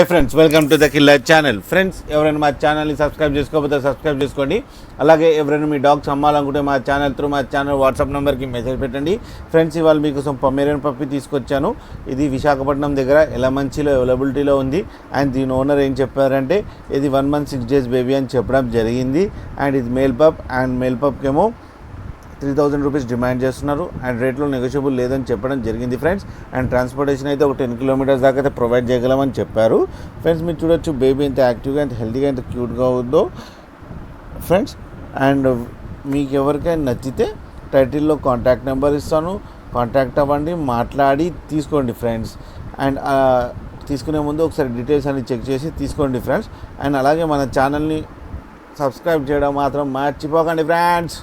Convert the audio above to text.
Friends, welcome to the killer channel. Friends, ఎవరైనా మా ఛానల్ని సబ్స్క్రైబ్ చేసుకోకపోతే సబ్స్క్రైబ్ చేసుకోండి. అలాగే ఎవరైనా మీ డాగ్స్ అమ్మాలనుకుంటే మా ఛానల్ వాట్సాప్ నెంబర్కి మెసేజ్ పెట్టండి. ఫ్రెండ్స్, ఇవాళ మీకోసం పొమేరియన్ పప్పి తీసుకొచ్చాను. ఇది విశాఖపట్నం దగ్గర ఎలమంచిలో అవైలబిలిటీలో ఉంది. అండ్ దీని ఓనర్ ఏం చెప్పారంటే ఇది 1 month 6 days బేబీ అని చెప్పడం జరిగింది. అండ్ ఇది మేల్ పప్. అండ్ మేల్ పప్కేమో 3000 రూపీస్ డిమాండ్ చేస్తున్నారు. అండ్ రేట్లో నెగోషియబుల్ లేదని చెప్పడం జరిగింది ఫ్రెండ్స్. అండ్ ట్రాన్స్పోర్టేషన్ అయితే ఒక 10 kilometers దాకా అయితే ప్రొవైడ్ చేయగలమని చెప్పారు. ఫ్రెండ్స్, మీరు చూడొచ్చు బేబీ ఎంత యాక్టివ్గా, ఎంత హెల్తీగా, ఎంత క్యూట్గా ఉందో ఫ్రెండ్స్. అండ్ మీకు ఎవరికైనా నచ్చితే టైటిల్లో కాంటాక్ట్ నెంబర్ ఇస్తాను, కాంటాక్ట్ అవ్వండి, మాట్లాడి తీసుకోండి ఫ్రెండ్స్. అండ్ తీసుకునే ముందు ఒకసారి డీటెయిల్స్ అన్ని చెక్ చేసి తీసుకోండి ఫ్రెండ్స్. అండ్ అలాగే మన ఛానల్ని సబ్స్క్రైబ్ చేయడం మాత్రం మర్చిపోకండి ఫ్రెండ్స్.